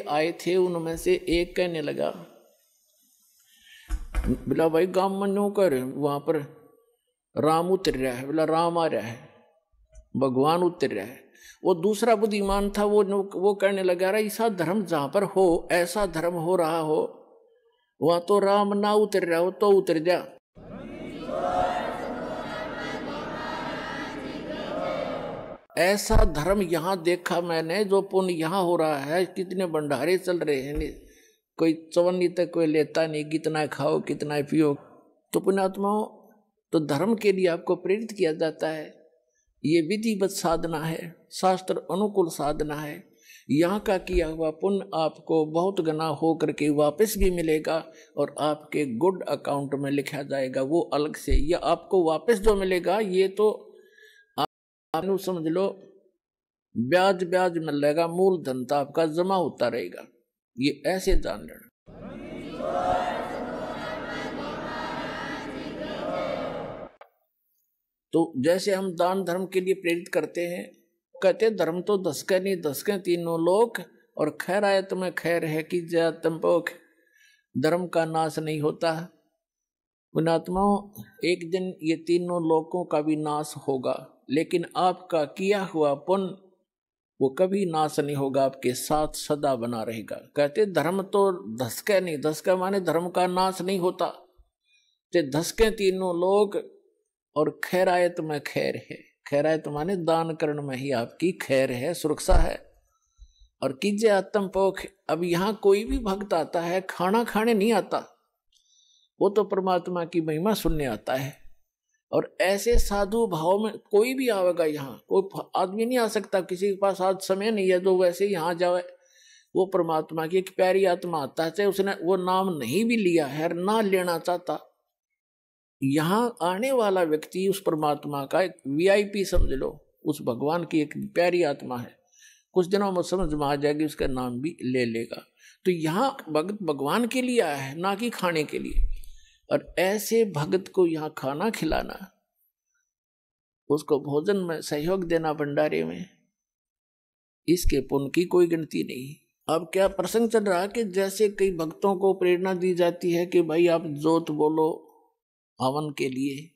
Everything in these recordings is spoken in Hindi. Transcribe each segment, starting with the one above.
आए थे उनमें से एक कहने लगा, बोला भाई गांव में नो कर वहां पर राम उतर रहा है, बोला राम आ रहा है, भगवान उतर रहा है। वो दूसरा बुद्धिमान था, वो कहने लगा रहा ऐसा धर्म जहां पर हो, ऐसा धर्म हो रहा हो, वहां तो राम ना उतर रहा हो तो उतर जा। ऐसा धर्म यहां देखा मैंने, जो पुण्य यहां हो रहा है, कितने भंडारे चल रहे हैं, कोई चवन्नी तक कोई लेता नहीं, कितना खाओ कितना पियो। तो पुण्यात्माओं, तो धर्म के लिए आपको प्रेरित किया जाता है। ये विधिवत साधना है, शास्त्र अनुकूल साधना है। यहाँ का किया हुआ पुण्य आपको बहुत गुना हो करके वापस भी मिलेगा और आपके गुड अकाउंट में लिखा जाएगा, वो अलग से। या आपको वापस जो मिलेगा ये तो आप समझ लो ब्याज ब्याज मिलेगा, मूल धन तो आपका जमा होता रहेगा। ये ऐसे जान लेना। तो जैसे हम दान धर्म के लिए प्रेरित करते हैं, कहते धर्म तो दसके नहीं दसके तीनों लोक, और खैर आयत में खैर है कि जयतम पोख, धर्म का नाश नहीं होता। पुण्यात्माओं, एक दिन ये तीनों लोकों का भी नाश होगा, लेकिन आपका किया हुआ पुण्य वो कभी नाश नहीं होगा, आपके साथ सदा बना रहेगा। कहते धर्म तो धसके नहीं, धसके माने धर्म का नाश नहीं होता, ते धसके तीनों लोग और खैरायत में खैर है। खैरायत माने दान करण में ही आपकी खैर है, सुरक्षा है। और कीजिए आत्म पोख। अब यहाँ कोई भी भक्त आता है, खाना खाने नहीं आता, वो तो परमात्मा की महिमा सुनने आता है। और ऐसे साधु भाव में कोई भी आवेगा, यहाँ कोई आदमी नहीं आ सकता, किसी के पास आज समय नहीं है जो वैसे यहाँ जाए। वो परमात्मा की एक प्यारी आत्मा आता है, चाहे उसने वो नाम नहीं भी लिया है, ना लेना चाहता, यहाँ आने वाला व्यक्ति उस परमात्मा का एक वीआईपी समझ लो, उस भगवान की एक प्यारी आत्मा है, कुछ दिनों में समझ में आ जाएगी, उसका नाम भी ले लेगा। तो यहाँ भगत भगवान के लिए आया है, ना कि खाने के लिए। और ऐसे भगत को यहाँ खाना खिलाना, उसको भोजन में सहयोग देना भंडारे में, इसके पुण्य की कोई गिनती नहीं। अब क्या प्रसंग चल रहा कि जैसे कई भक्तों को प्रेरणा दी जाती है कि भाई आप जोत बोलो हवन के लिए।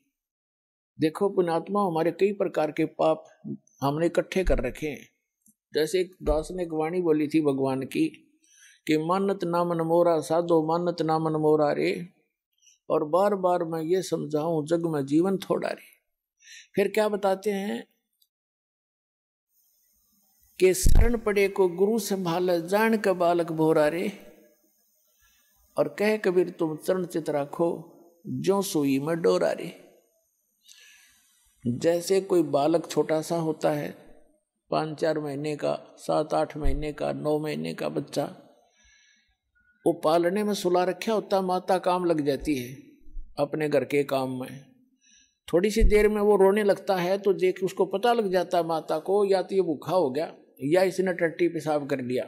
देखो पुण्यात्मा, हमारे कई प्रकार के पाप हमने इकट्ठे कर रखे हैं। जैसे एक दास ने एक वाणी बोली थी भगवान की कि मानत ना मन मोरा साधो, मानत ना मन मोरा रे। और बार बार मैं ये समझाऊं, जग में जीवन थोड़ा रे। फिर क्या बताते हैं कि शरण पड़े को गुरु संभाल, जान का बालक भोरा रे। और कह कबीर तुम चरण चित राखो, जो सुई में डोरा रे। जैसे कोई बालक छोटा सा होता है, 5-4 महीने का, 7-8 महीने का, 9 महीने का बच्चा, वो पालने में सुला रखा होता, माता काम लग जाती है अपने घर के काम में। थोड़ी सी देर में वो रोने लगता है तो देख उसको पता लग जाता है माता को, या तो ये भूखा हो गया या इसने टट्टी पेशाब कर लिया।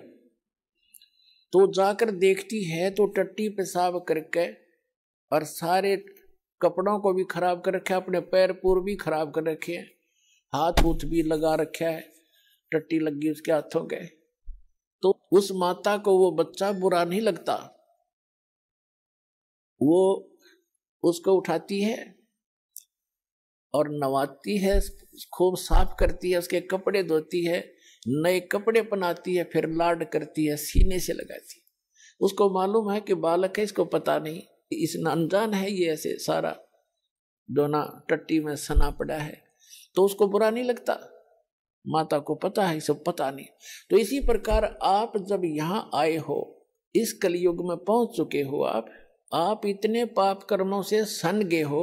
तो जाकर देखती है तो टट्टी पेशाब करके और सारे कपड़ों को भी खराब कर रखा है, अपने पैर पूर भी खराब कर रखे हैं, हाथ हूथ भी लगा रखा है, टट्टी लगी उसके हाथों के। तो उस माता को वो बच्चा बुरा नहीं लगता, वो उसको उठाती है और नवाती है, खूब साफ करती है, उसके कपड़े धोती है, नए कपड़े पहनाती है, फिर लाड करती है, सीने से लगाती है। उसको मालूम है कि बालक है, इसको पता नहीं, इस अनजान है, ये ऐसे सारा दोना टट्टी में सना पड़ा है, तो उसको बुरा नहीं लगता। माता को पता है, सब पता नहीं। तो इसी प्रकार आप जब यहाँ आए हो, इस कलयुग में पहुंच चुके हो, आप इतने पाप कर्मों से सन गए हो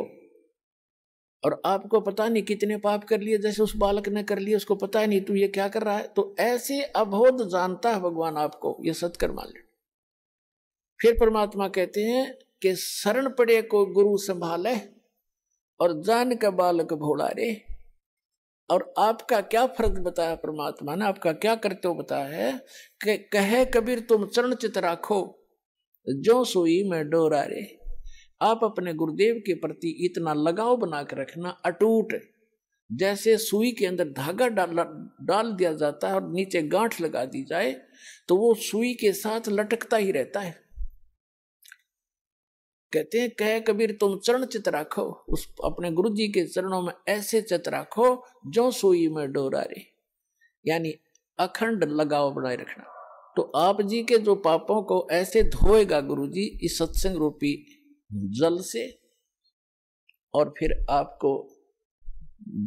और आपको पता नहीं कितने पाप कर लिए, जैसे उस बालक ने कर लिए, उसको पता ही नहीं तू ये क्या कर रहा है। तो ऐसे अबोध जानता है भगवान आपको, ये सत्कर मान ले। फिर परमात्मा कहते हैं कि शरण पड़े को गुरु संभाले और जान का बालक भोला रे। और आपका क्या फर्ज बताया परमात्मा ने, आपका क्या कर्तव्य बताया है कि कहे कबीर तुम चरण चित राखो, जो सोई में डोरा रे। आप अपने गुरुदेव के प्रति इतना लगाव बना के रखना, अटूट, जैसे सुई के अंदर धागा डाल दिया जाता है और नीचे गांठ लगा दी जाए तो वो सुई के साथ लटकता ही रहता है। कहते हैं कह कबीर तुम चरण चित राखो, उस अपने गुरु जी के चरणों में ऐसे चित राखो जो सुई में डोरा रे, यानी अखंड लगाव बनाए रखना। तो आप जी के जो पापों को ऐसे धोएगा गुरु जी इस सत्संग रूपी जल से, और फिर आपको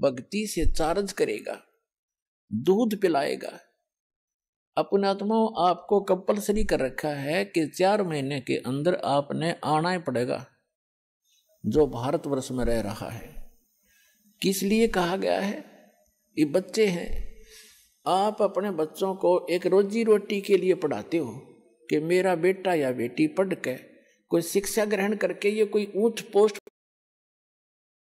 भक्ति से चार्ज करेगा, दूध पिलाएगा। अपने आत्माओं आपको कंपलसरी कर रखा है कि 4 महीने के अंदर आपने आना ही पड़ेगा जो भारतवर्ष में रह रहा है। किस लिए कहा गया है? ये बच्चे हैं, आप अपने बच्चों को एक रोजी रोटी के लिए पढ़ाते हो कि मेरा बेटा या बेटी पढ़ के कोई शिक्षा ग्रहण करके ये कोई ऊंच पोस्ट